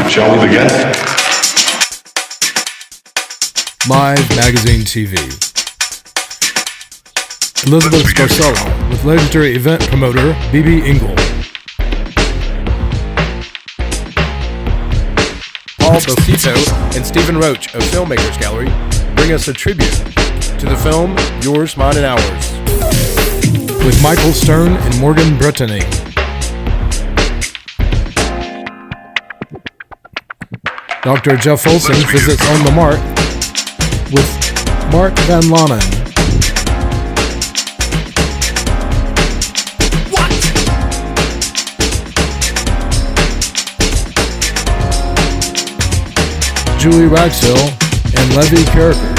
Shall we begin? Live Magazine TV. Elizabeth Scarcella with legendary event promoter B.B. Ingle. Paul Bocito and Stephen Roach of Filmmakers Gallery bring us a tribute to the film Yours, Mine, and Ours with Michael Stern and Morgan Brittany. Dr. Jeff Olson visits On the Mark with Mark Van Lonen. What? Julie Ragshill and Levy Carricker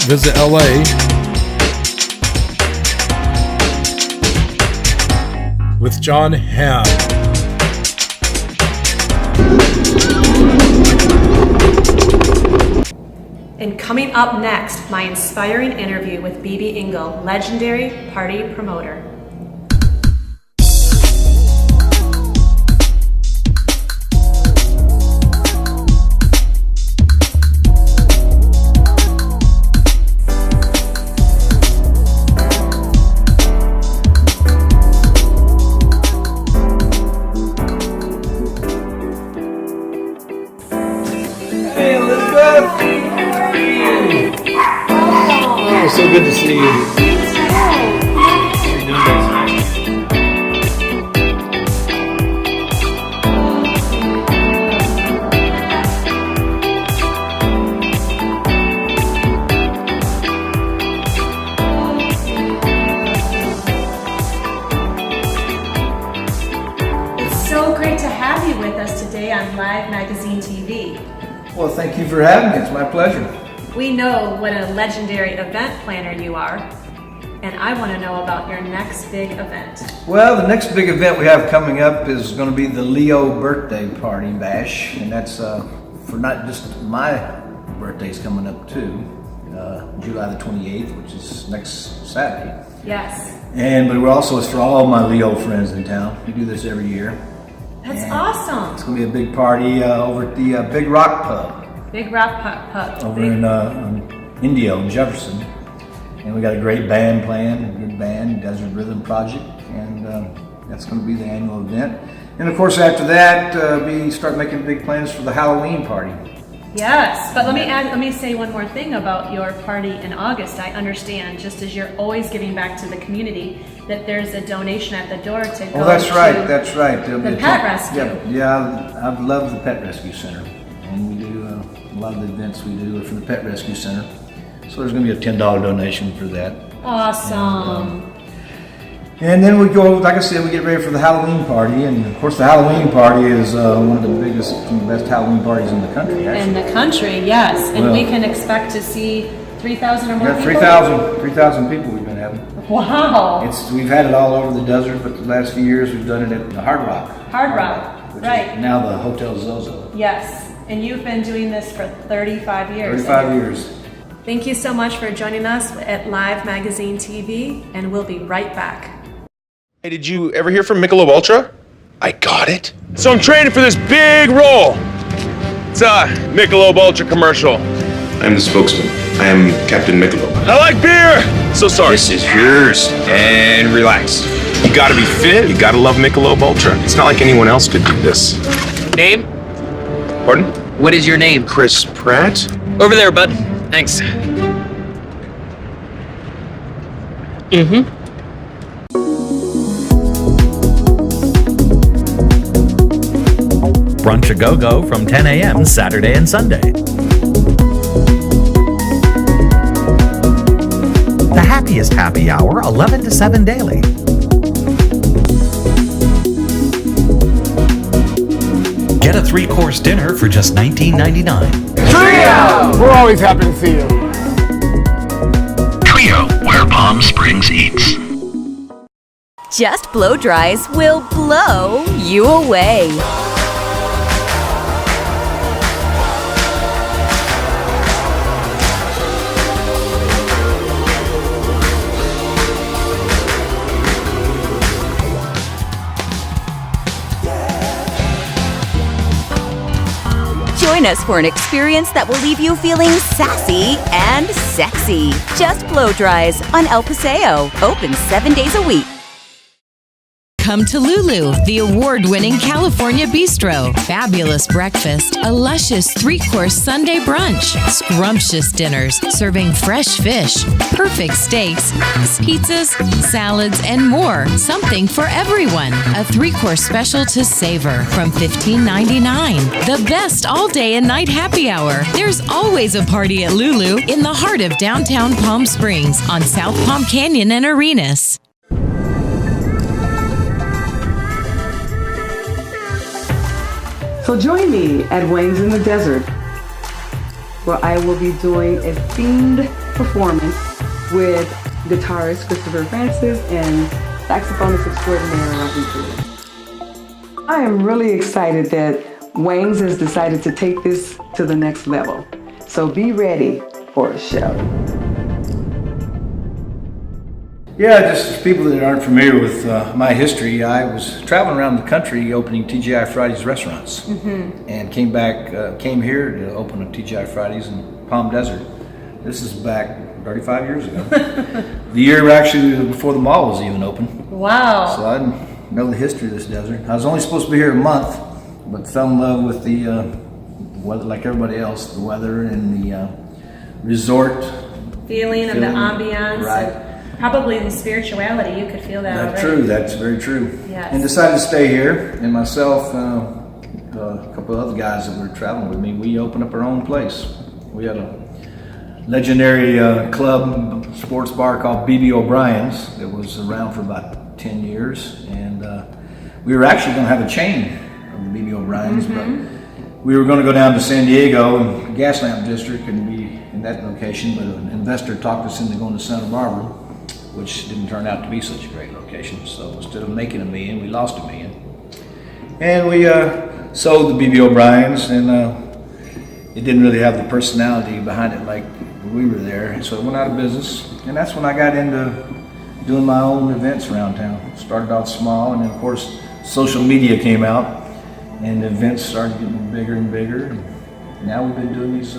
visit LA with John Hamm. And coming up next, my inspiring interview with B.B. Ingle, legendary party promoter. Hey, Elizabeth! Oh, so good to see you. How you doing tonight? It's so great to have you with us today on Live Magazine TV. Well, thank you for having me. It's my pleasure. We know what a legendary event planner you are, and I want to know about your next big event. Well, the next big event we have coming up is going to be the Leo birthday party bash, and that's for not just my birthday's coming up too, July the 28th, which is next Saturday. Yes. But we're also it's for all my Leo friends in town. We do this every year. That's And awesome. It's going to be a big party over at the Big Rock Pub. Big Rock Pub. Over in Indio, in Jefferson. And we got a great band playing, a good band, Desert Rhythm Project, and that's going to be the annual event. And of course after that, we start making big plans for the Halloween party. Yes, but let me say one more thing about your party in August. I understand, just as you're always giving back to the community, that there's a donation at the door to go Oh, that's to right, that's right. There'll the be a pet rescue. Yeah, I love the Pet Rescue Center. And we do a lot of the events we do are for the Pet Rescue Center. So there's going to be a $10 donation for that. Awesome. And then we go, like I said, we get ready for the Halloween party. And of course the Halloween party is one of the biggest and best Halloween parties in the country, actually. In the country, yes. And Well, we can expect to see 3,000 or more We people? got 3,000 people we've been having. Wow. We've had it all over the desert, but the last few years we've done it at the Hard Rock. Hard Rock, which right. is now the Hotel Zozo. Yes. And you've been doing this for 35 years. 35 years. Thank you so much for joining us at Live Magazine TV, and we'll be right back. Hey, did you ever hear from Michelob Ultra? I got it. So I'm training for this big role. It's a Michelob Ultra commercial. I'm the spokesman. I am Captain Michelob. I like beer. So sorry. This is yours. And relax. You gotta be fit. You gotta love Michelob Ultra. It's not like anyone else could do this. Name? Pardon? What is your name? Chris Pratt? Over there, bud. Thanks. Brunch a Go-Go from 10 a.m. Saturday and Sunday. The happiest happy hour, 11 to 7 daily. Get a 3-course dinner for just $19.99. Trio! We're always happy to see you. Trio, where Palm Springs eats. Just Blow Dries will blow you away. Join us for an experience that will leave you feeling sassy and sexy. Just Blow Dries on El Paseo. Open 7 days a week. Come to Lulu, the award-winning California bistro. Fabulous breakfast, a luscious 3-course Sunday brunch, scrumptious dinners serving fresh fish, perfect steaks, pizzas, salads, and more. Something for everyone. A 3-course special to savor from $15.99. The best all-day and night happy hour. There's always a party at Lulu in the heart of downtown Palm Springs on South Palm Canyon and Arenas. So join me at Wings in the Desert, where I will be doing a themed performance with guitarist Christopher Francis and saxophonist extraordinaire Robbie Julie. I am really excited that Wings has decided to take this to the next level. So be ready for a show. Yeah, just for people that aren't familiar with my history, I was traveling around the country opening TGI Fridays restaurants, and came here to open a TGI Fridays in Palm Desert. This is back 35 years ago. The year actually before the mall was even open. Wow. So I didn't know the history of this desert. I was only supposed to be here a month, but fell in love with the weather, like everybody else, the weather and the resort. Feeling of the ambiance. Right. Probably the spirituality, you could feel that That's already. true, that's very true. Yes. And decided to stay here, and myself, a couple of other guys that were traveling with me, we opened up our own place. We had a legendary club, sports bar called B.B. O'Brien's that was around for about 10 years, and we were actually going to have a chain of the B.B. O'Brien's, but we were going to go down to San Diego and Gaslamp District and be in that location, but an investor talked us into going to Santa Barbara, which didn't turn out to be such a great location. So instead of making $1 million, we lost $1 million. And we sold the B.B. O'Brien's, and it didn't really have the personality behind it like we were there. So it went out of business, and that's when I got into doing my own events around town. Started out small, and then of course social media came out, and the events started getting bigger and bigger. And now we've been doing these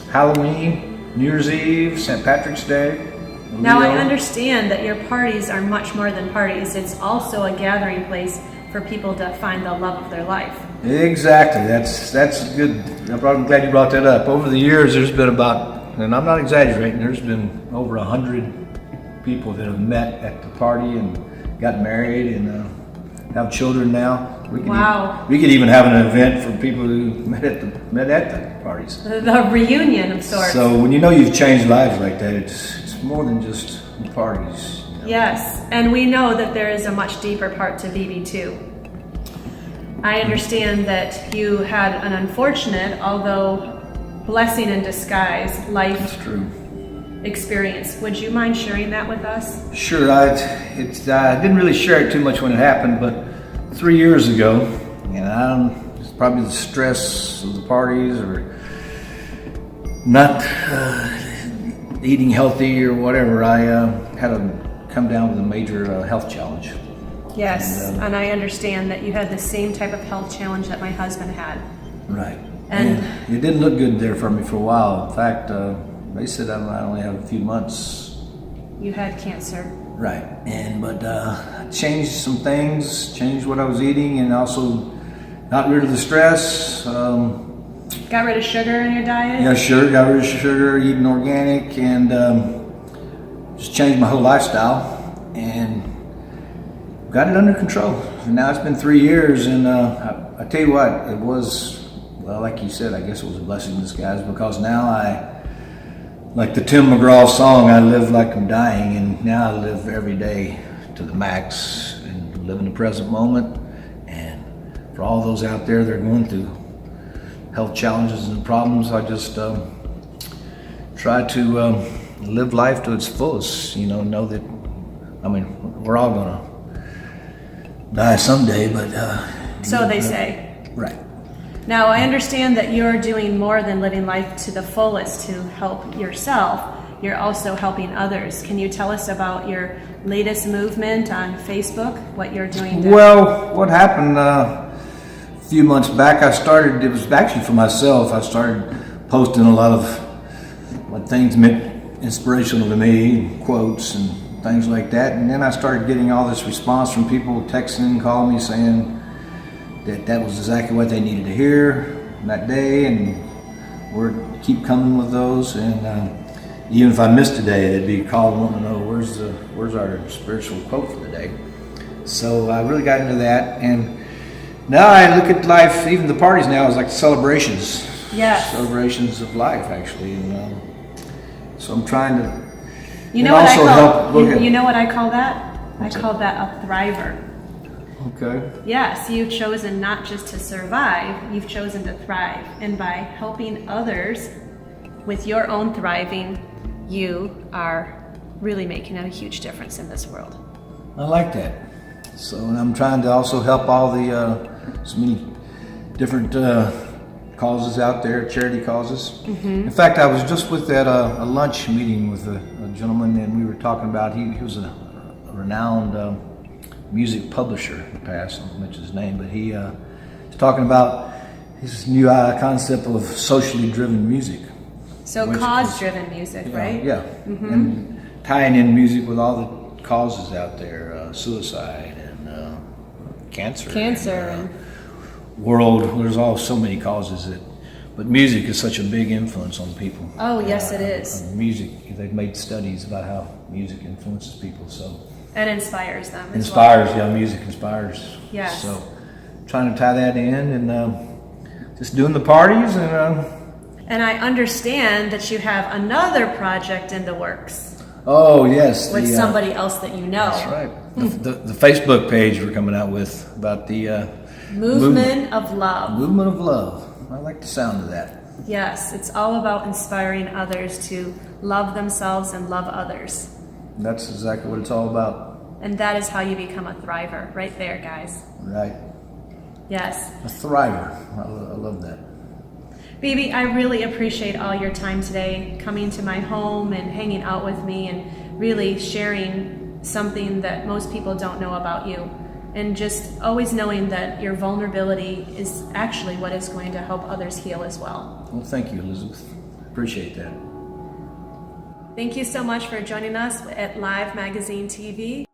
Halloween, New Year's Eve, St. Patrick's Day. Now I understand that your parties are much more than parties. It's also a gathering place for people to find the love of their life. Exactly. That's good. I'm glad you brought that up. Over the years, there's been about, and I'm not exaggerating, there's been over 100 people that have met at the party and got married and have children now. We could even have an event for people who met at the parties. The reunion of sorts. So when you know you've changed lives like that, it's more than just parties. You know? Yes, and we know that there is a much deeper part to BB too. I understand that you had an unfortunate, although blessing in disguise, life experience. Would you mind sharing that with us? Sure. I didn't really share it too much when it happened, but 3 years ago, and it's probably the stress of the parties or not eating healthy or whatever, I had to come down with a major health challenge. Yes, and I understand that you had the same type of health challenge that my husband had. Right. And it didn't look good there for me for a while. In fact, they said I only have a few months. You had cancer. Right. But changed some things, changed what I was eating, and also got rid of the stress. Got rid of sugar in your diet? Yeah, sure. Got rid of sugar, eating organic, and just changed my whole lifestyle and got it under control. And now it's been 3 years, and I tell you what, it was, well, like you said, I guess it was a blessing in disguise, because now like the Tim McGraw song, I live like I'm dying, and now I live every day to the max and live in the present moment. And for all those out there that are going through health challenges and problems, I just try to live life to its fullest, know that, we're all gonna die someday, but... so they say. Right. Now, I understand that you're doing more than living life to the fullest to help yourself. You're also helping others. Can you tell us about your latest movement on Facebook, what you're doing? Well, what happened few months back, it was actually for myself. I started posting a lot of what things meant inspirational to me, quotes and things like that. And then I started getting all this response from people texting, calling me, saying that was exactly what they needed to hear that day, and we're keep coming with those. And even if I missed a day, they'd be calling, wanting to know where's our spiritual quote for the day. So I really got into that, and now I look at life, even the parties now, is like celebrations. Yes. Celebrations of life, actually. And so I'm trying to. You know what I call? You know what I call that? I call that a thriver. Okay. Yes, you've chosen not just to survive, you've chosen to thrive. And by helping others with your own thriving, you are really making a huge difference in this world. I like that. So, and I'm trying to also help all the so many different causes out there, charity causes. In fact, I was just with at a lunch meeting with a gentleman, and we were talking about, he was a renowned music publisher in the past. I won't mention his name, but he was talking about his new concept of socially driven music. So cause-driven music, right? Yeah, and tying in music with all the causes out there, suicide and cancer. And World, there's so many causes but music is such a big influence on people. Oh, yes, it is. Music, they've made studies about how music influences people, so. And inspires them. Music inspires. Yes. So, trying to tie that in and just doing the parties and. And I understand that you have another project in the works. Oh yes. With somebody else that you know. That's right. The Facebook page we're coming out with about the Movement of Love. Movement of Love. I like the sound of that. Yes, it's all about inspiring others to love themselves and love others. That's exactly what it's all about. And that is how you become a thriver, right there, guys. Right. Yes. A thriver. I love that. BB, I really appreciate all your time today, coming to my home and hanging out with me and really sharing something that most people don't know about you. And just always knowing that your vulnerability is actually what is going to help others heal as well. Well, thank you, Elizabeth. Appreciate that. Thank you so much for joining us at Live Magazine TV.